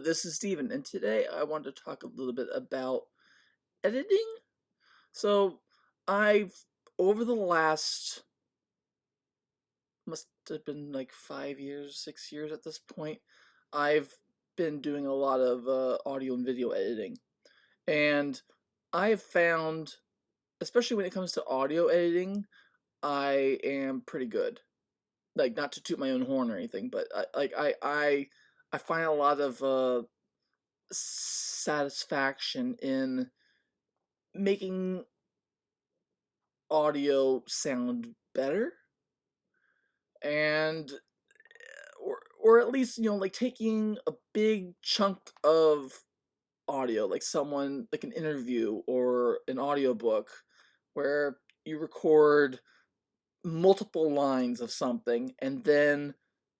this is Steven, and today I want to talk a little bit about editing. So, I've, over the last, must have been like 5 years, 6 years at this point, I've been doing a lot of audio and video editing. And I have found, especially when it comes to audio editing, I am pretty good. Like, not to toot my own horn or anything, but I find a lot of satisfaction in making audio sound better, and or at least, like, taking a big chunk of audio, like someone, like an interview or an audiobook, where you record multiple lines of something and then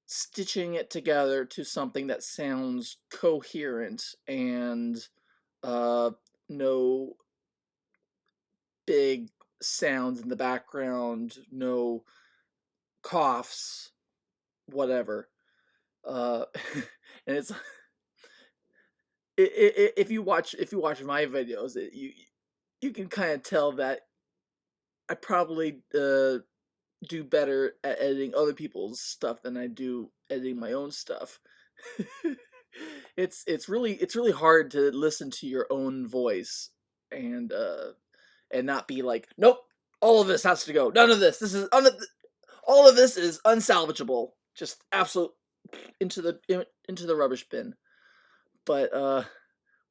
stitching it together to something that sounds coherent and uh no big sounds in the background, no coughs, whatever. Uh, and if you watch my videos, you can kind of tell that I probably do better at editing other people's stuff than I do editing my own stuff. It's really hard to listen to your own voice and not be like, nope, all of this has to go. None of this. All of this is unsalvageable. Just absolute into the rubbish bin. But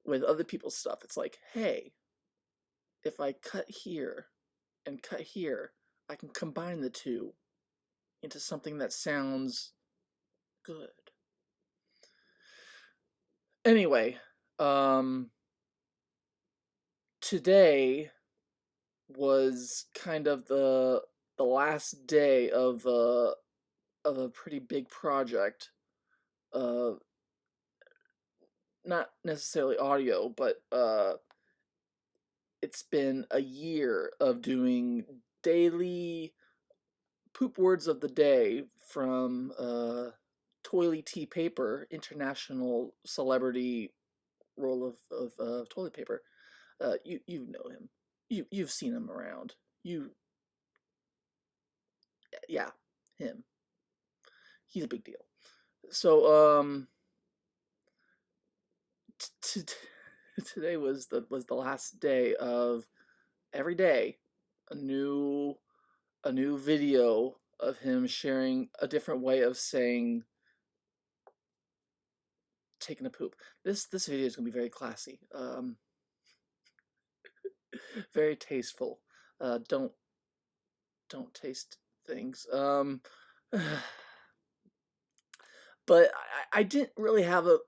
with other people's stuff, it's like, hey, if I cut here and cut here, I can combine the two into something that sounds good. Anyway, today was kind of the last day of a pretty big project. Uh, Not necessarily audio, but it's been a year of doing daily poop words of the day from Toiley T paper, international celebrity roll of toilet paper. You know him. You've seen him around. Yeah, him. He's a big deal. So t- today was the last day of every day a new video of him sharing a different way of saying taking a poop. This video is gonna be very classy, very tasteful. Don't taste things. But I didn't really have a.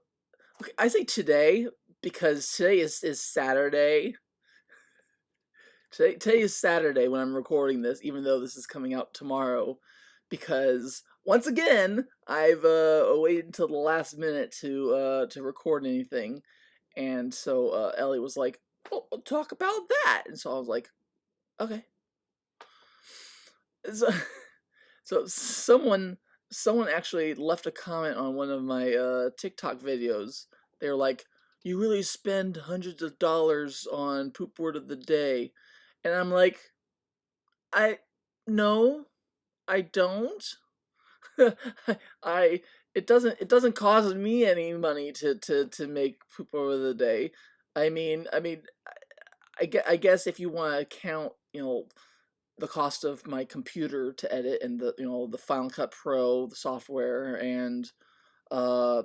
Okay, I say today because today is Saturday. Today is Saturday when I'm recording this, even though this is coming out tomorrow, because once again I've waited until the last minute to record anything, and so Ellie was like, "Oh, we'll talk about that," and so I was like, "Okay." So, so someone actually left a comment on one of my TikTok videos. They're like, "You really spend hundreds of dollars on poop word of the day," and I'm like, I no, I don't. I it doesn't cost me any money to make poop over the day. I mean, I guess if you want to count, the cost of my computer to edit and the Final Cut Pro, the software, and uh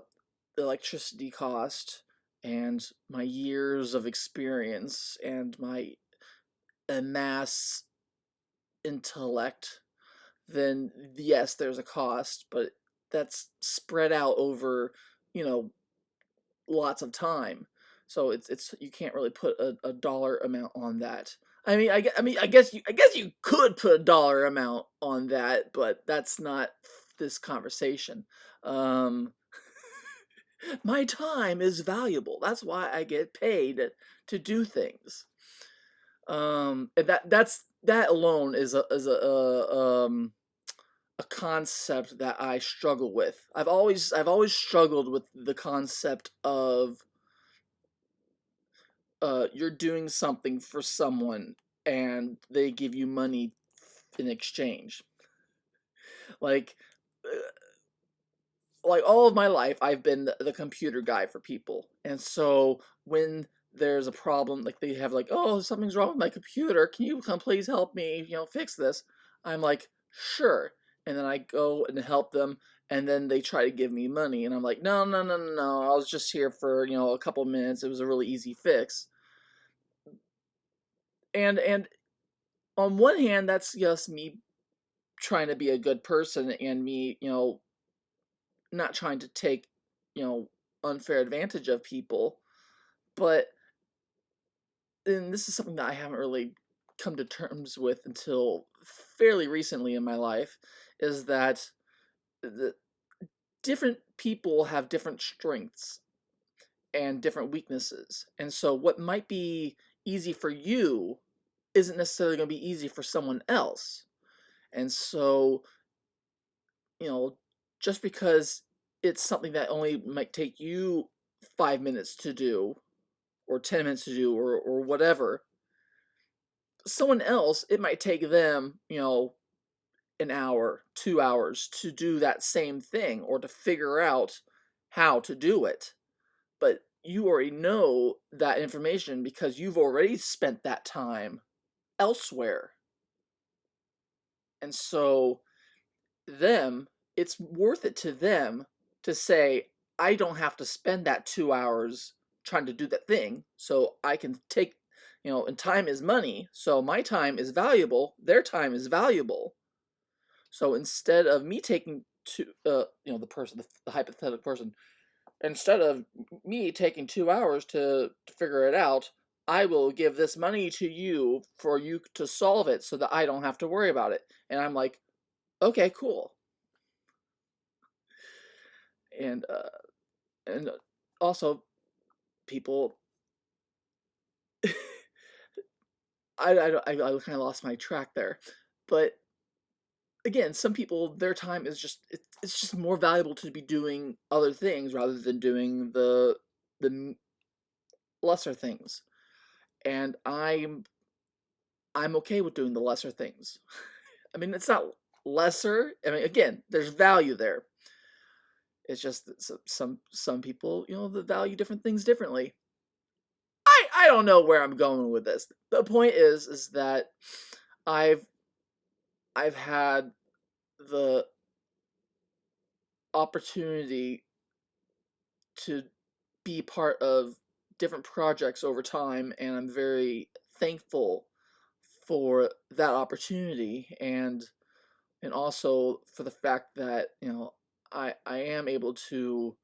the electricity cost and my years of experience and my amass intellect, then yes, there's a cost, but that's spread out over, you know, lots of time. So it's you can't really put a dollar amount on that. I guess you could put a dollar amount on that, but that's not this conversation. Um, my time is valuable. That's why I get paid to do things. And that alone is a a concept that I struggle with. I've always struggled with the concept of you're doing something for someone and they give you money in exchange. Like uh, like all of my life I've been the computer guy for people. And so when there's a problem, like they have like, oh, something's wrong with my computer, can you come please help me, fix this? I'm like, sure. And then I go and help them, and then they try to give me money, and I'm like, no, no, no, no, no, I was just here for, a couple minutes. It was a really easy fix. And on one hand, that's just me trying to be a good person, and me, not trying to take, you know, unfair advantage of people. But and this is something that I haven't really come to terms with until fairly recently in my life, is that the different people have different strengths and different weaknesses. And so what might be easy for you isn't necessarily going to be easy for someone else. And so, you know, just because it's something that only might take you 5 minutes to do, or 10 minutes to do, or whatever, someone else, it might take them, an hour, 2 hours to do that same thing, or to figure out how to do it. But you already know that information because you've already spent that time elsewhere. And so them, it's worth it to them to say, I don't have to spend that 2 hours trying to do that thing, so I can take, and time is money, so my time is valuable, their time is valuable. So instead of me taking the person, the hypothetical person, instead of me taking 2 hours to figure it out, I will give this money to you for you to solve it so that I don't have to worry about it. And I'm like, okay, cool. And also people, I kind of lost my track there, but again, some people, their time is just, it's just more valuable to be doing other things rather than doing the lesser things. And I'm okay with doing the lesser things. I mean, it's not lesser. I mean, again, there's value there. It's just that some people, that value different things differently. I don't know where I'm going with this. The point is that I've I've had the opportunity to be part of different projects over time, and I'm very thankful for that opportunity, and also for the fact that I am able to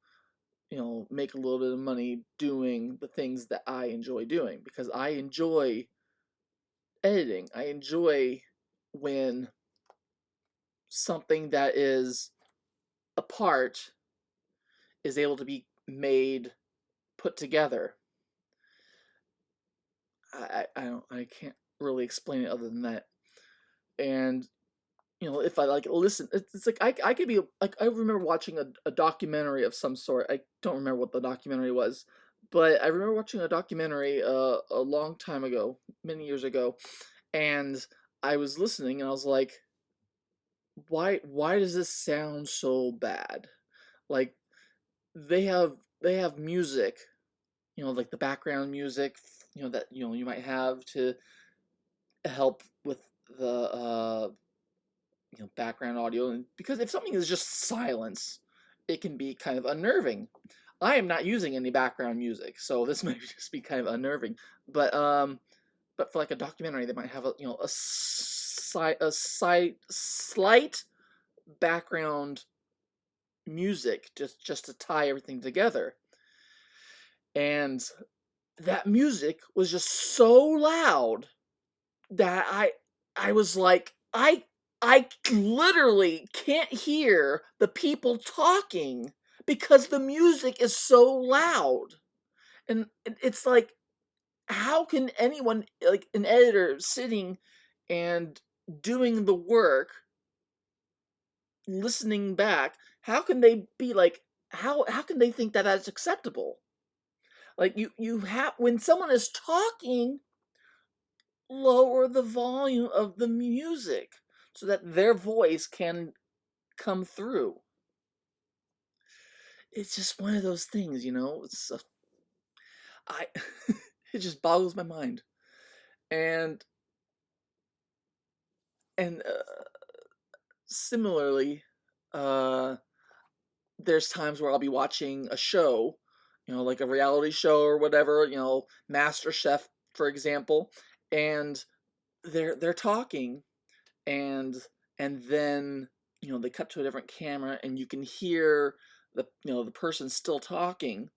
make a little bit of money doing the things that I enjoy doing, because I enjoy editing. I enjoy when something that is a part is able to be made, put together. I can't really explain it other than that. And if I like listen, it's like I could be like, I remember watching a documentary of some sort. I don't remember what the documentary was, but I remember watching a documentary a long time ago, many years ago, and I was listening and I was like, why does this sound so bad? Like they have music, like the background music, that you might have to help with the background audio. And because if something is just silence, it can be kind of unnerving. I am not using any background music, so this might just be kind of unnerving. But for like a documentary, they might have a slight background music, just to tie everything together. And that music was just so loud that I was like, I literally can't hear the people talking because the music is so loud. And it's like, how can anyone, like an editor sitting and doing the work, listening back, how can they be like, how can they think that that's acceptable? Like you have, when someone is talking, lower the volume of the music so that their voice can come through. It's just one of those things, you know. I it just boggles my mind. And and similarly, uh there's times where I'll be watching a show, like a reality show or whatever, Master Chef, for example, and they're talking, and then they cut to a different camera, and you can hear the person still talking,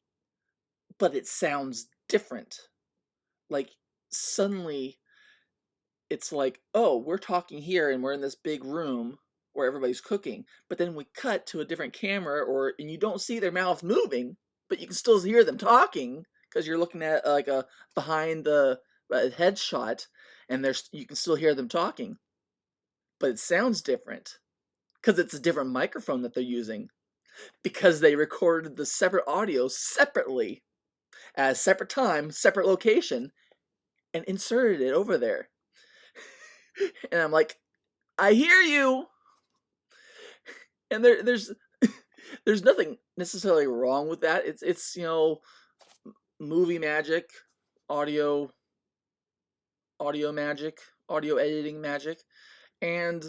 but it sounds different. Like, suddenly it's like, oh, we're talking here and we're in this big room where everybody's cooking, but then we cut to a different camera, and you don't see their mouth moving, but you can still hear them talking because you're looking at like a behind the headshot, and you can still hear them talking, but it sounds different because it's a different microphone that they're using, because they recorded the separate audio separately at a separate time, separate location, and inserted it over there. And I'm like, I hear you. And there's there's nothing necessarily wrong with that. It's movie magic, audio audio magic, audio editing magic, and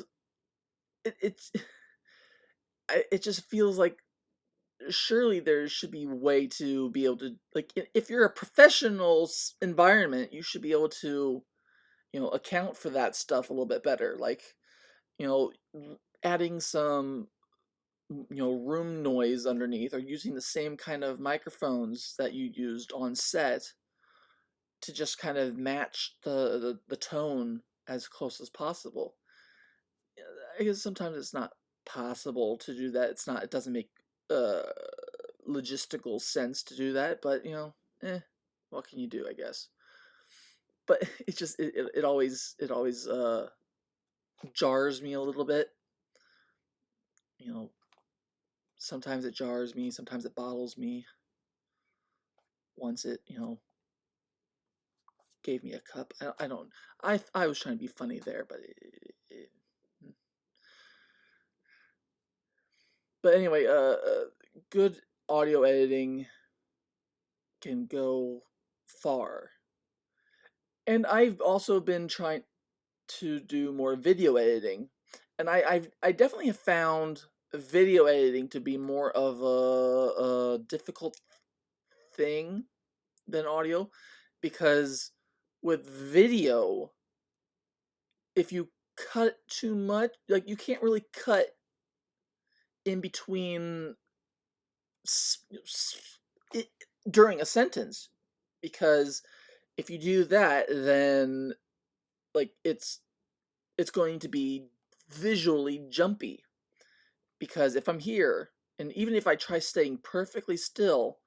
it's it just feels like surely there should be a way to be able to, like, if you're a professional environment, you should be able to account for that stuff a little bit better, like you know adding some room noise underneath, or using the same kind of microphones that you used on set to just kind of match the tone as close as possible. I guess sometimes it's not possible to do that. It doesn't make uh logistical sense to do that, but what can you do, I guess. But it always jars me a little bit. You know, sometimes it jars me, sometimes it bottles me. Once it, gave me a cup. I don't. I was trying to be funny there, but but anyway, good audio editing can go far. And I've also been trying to do more video editing, and I definitely have found video editing to be more of a difficult thing than audio, because with video, if you cut too much, like, you can't really cut in between it, during a sentence, because if you do that, then like it's going to be visually jumpy, because if I'm here, and even if I try staying perfectly still,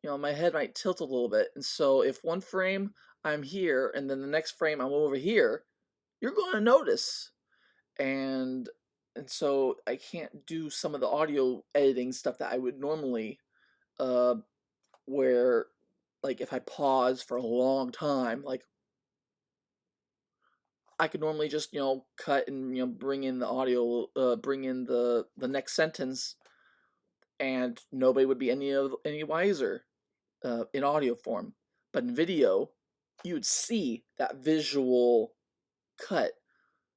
my head might tilt a little bit, and so if one frame I'm here and then the next frame I'm over here, you're going to notice. And and so I can't do some of the audio editing stuff that I would normally, uh where, like, if I pause for a long time, like, I could normally just cut and bring in the audio, bring in the next sentence, and nobody would be any wiser, in audio form. But in video, you would see that visual cut,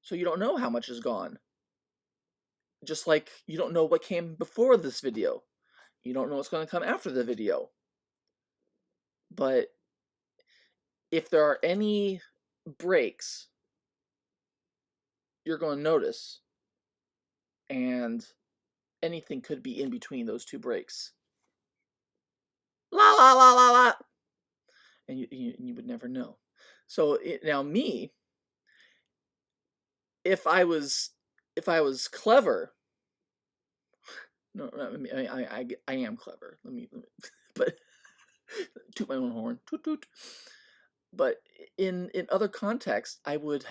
so you don't know how much is gone. Just like you don't know what came before this video, you don't know what's going to come after the video. But if there are any breaks, you're going to notice, and anything could be in between those two breaks. La la la la la, and you would never know. So now me, if I was clever, no, I mean, I am clever. Let me but toot my own horn, toot toot. But in other contexts, I would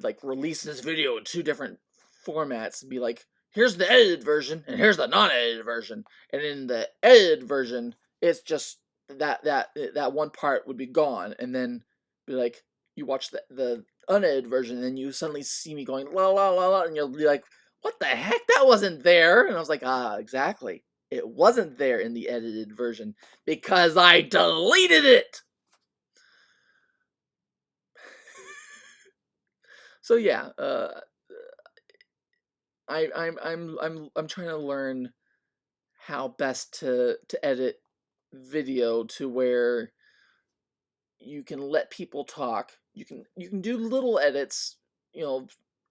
like release this video in two different formats and be like, here's the edited version and here's the non-edited version, and in the edited version, it's just that one part would be gone, and then be like, you watch the unedited version, and then you suddenly see me going la la la la, and you'll be like, what the heck? That wasn't there. And I was like, exactly. It wasn't there in the edited version because I deleted it. So yeah, I'm trying to learn how best to edit video to where you can let people talk. You can do little edits, you know,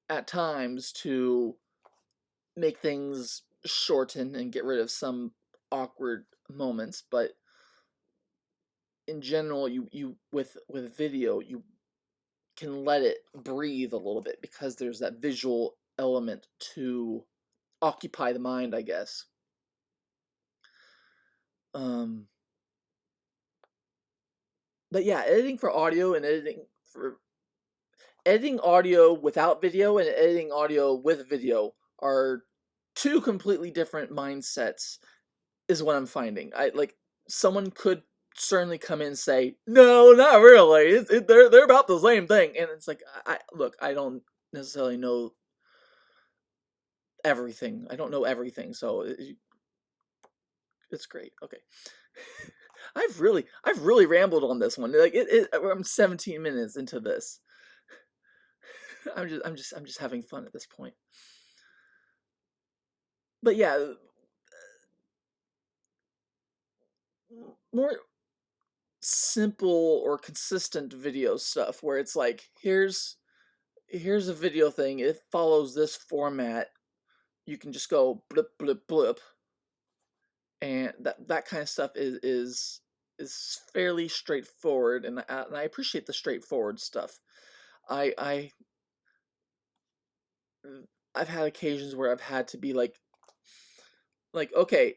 at times to make things shorten and get rid of some awkward moments, but in general, you with video, you can let it breathe a little bit because there's that visual element to occupy the mind, I guess. Um, but yeah, editing for audio and editing audio without video and editing audio with video are two completely different mindsets, is what I'm finding. I like someone could certainly come in and say, "No, not really. They're about the same thing," and it's like, I look, I don't necessarily know everything. I don't know everything, so it's great. Okay. I've really rambled on this one. Like I'm 17 minutes into this. I'm just having fun at this point. But yeah, more simple or consistent video stuff where it's like, here's a video thing. It follows this format. You can just go blip blip blip, and that kind of stuff is fairly straightforward, and I appreciate the straightforward stuff. I I've had occasions where I've had to be like, okay,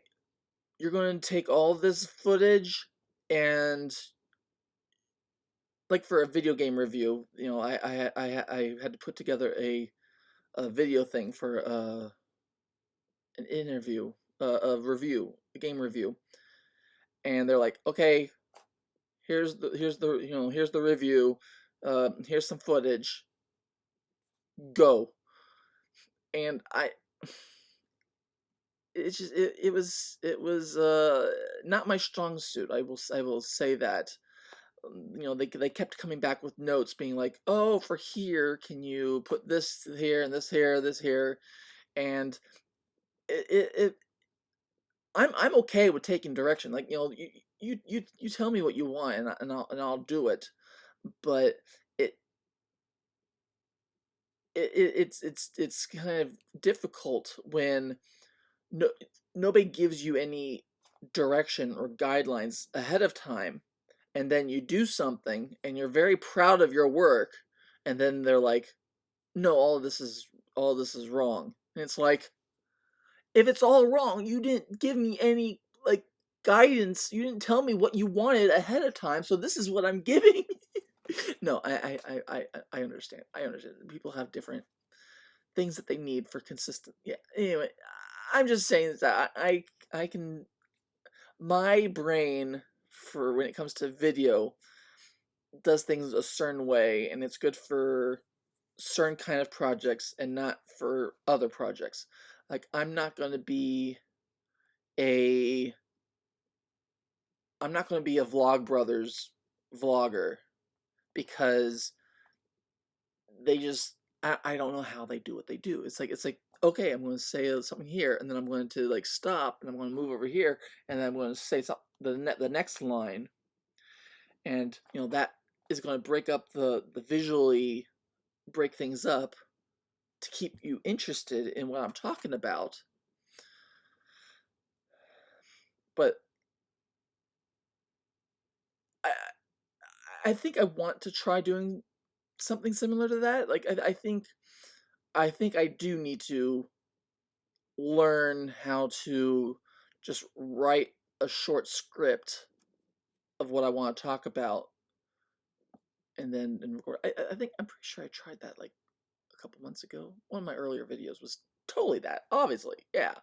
you're going to take all this footage and, like, for a video game review, I had to put together a video thing for an interview, a review, a game review, and they're like, okay, here's the review, here's some footage, go, and it was not my strong suit. I will say that. They kept coming back with notes being like, oh, for here, can you put this here and this here, this here, and it I'm okay with taking direction. Like, you tell me what you want, and I'll do it. But it, it's kind of difficult when no nobody gives you any direction or guidelines ahead of time, and then you do something and you're very proud of your work, and then they're like, no, all of this is wrong. And it's like, if it's all wrong, you didn't give me any, like, guidance. You didn't tell me what you wanted ahead of time, so this is what I'm giving. No, I understand. I understand. People have different things that they need for consistent. Yeah. Anyway, I'm just saying that I can, my brain, for when it comes to video, does things a certain way, and it's good for certain kind of projects and not for other projects. Like, a I'm not going to be a Vlogbrothers vlogger because I don't know how they do what they do. It's like, okay, I'm going to say something here, and then I'm going to, like, stop, and I'm going to move over here, and then I'm going to say something, the next line, and that is going to visually break things up to keep you interested in what I'm talking about. But I I think I want to try doing something similar to that. Like, I think I do need to learn how to just write a short script of what I want to talk about, and then record. I'm pretty sure I tried that like a couple months ago. One of my earlier videos was totally that, obviously, yeah.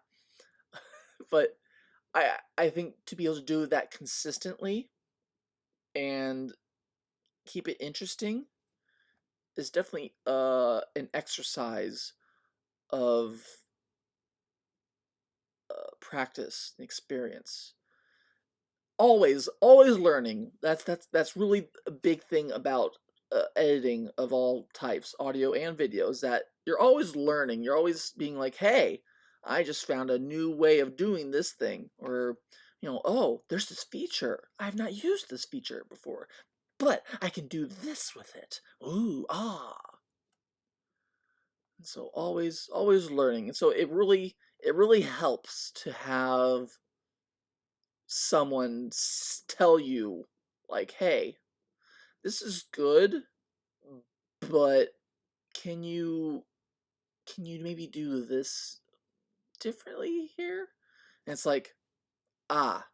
But I think to be able to do that consistently and keep it interesting is definitely an exercise of practice and experience. Always learning. That's really a big thing about editing of all types, audio and video, is that you're always learning. You're always being like, hey, I just found a new way of doing this thing, or oh, there's this feature. I've not used this feature before, but I can do this with it. Ooh, ah. And so always learning. And so it really helps to have someone tell you, like, hey, this is good, but can you maybe do this differently here? And it's like, ah,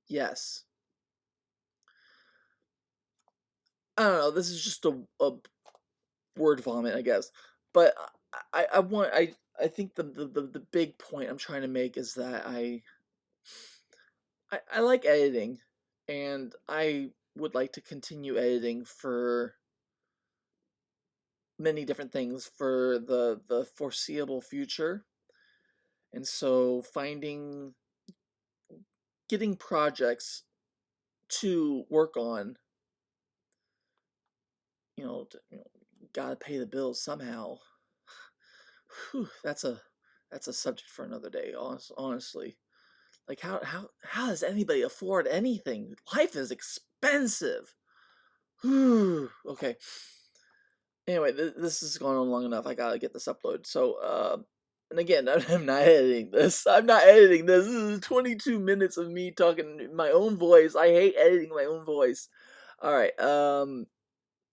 yes. I don't know, this is just a word vomit, I guess. But I think the big point I'm trying to make is that I like editing, and I would like to continue editing for many different things for the foreseeable future. And so getting projects to work on, gotta pay the bills somehow. Whew, that's a subject for another day, honestly. Like, how does anybody afford anything? Life is expensive. Whew, okay. Anyway, this has gone on long enough. I gotta get this uploaded. So, and again, I'm not editing this. I'm not editing this. This is 22 minutes of me talking in my own voice. I hate editing my own voice. All right, and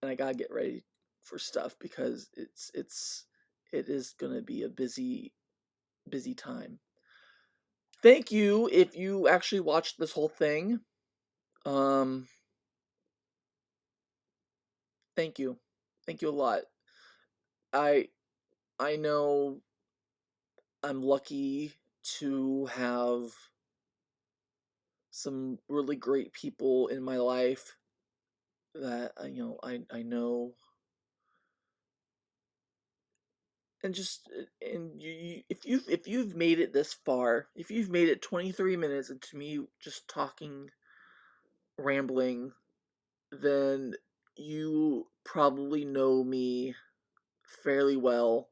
I gotta get ready for stuff because it is gonna be a busy time. Thank you if you actually watched this whole thing. Um, thank you, thank you a lot. I I know I'm lucky to have some really great people in my life that I know, and just and if you've made it this far, if you've made it 23 minutes into me just talking, rambling, then you probably know me fairly well,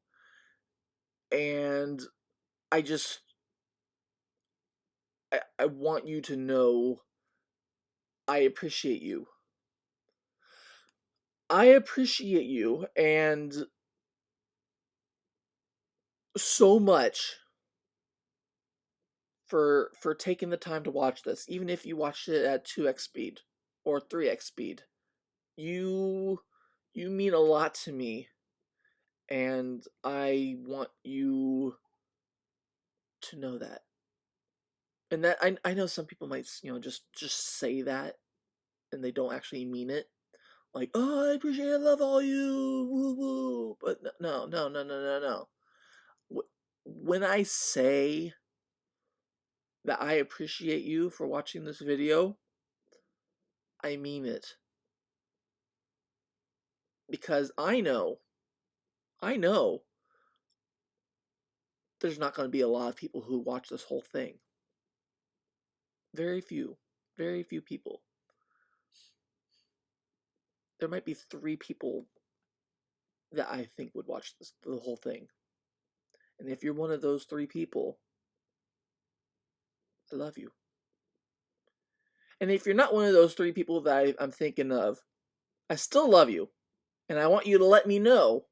and I just I want you to know I appreciate you. I appreciate you and so much for taking the time to watch this, even if you watched it at 2x speed or 3x speed. You you mean a lot to me, and I want you to know that. And that I know some people might, just say that and they don't actually mean it. Like, "Oh, I appreciate it, I love all you. Woo woo." But no, no, no, no, no, no. When I say that I appreciate you for watching this video, I mean it. Because I know there's not going to be a lot of people who watch this whole thing. Very few. Very few people. There might be 3 people that I think would watch the whole thing. And if you're one of those 3 people, I love you. And if you're not one of those 3 people that I'm thinking of, I still love you. And I want you to let me know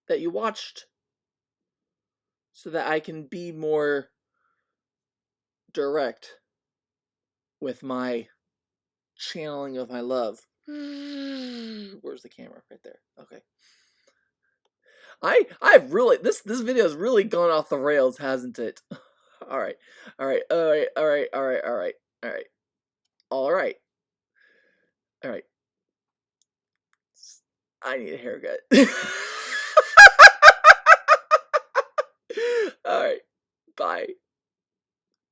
that you watched so that I can be more direct with my channeling of my love. Where's the camera? Right there. Okay. I've really this video has really gone off the rails, hasn't it? All right.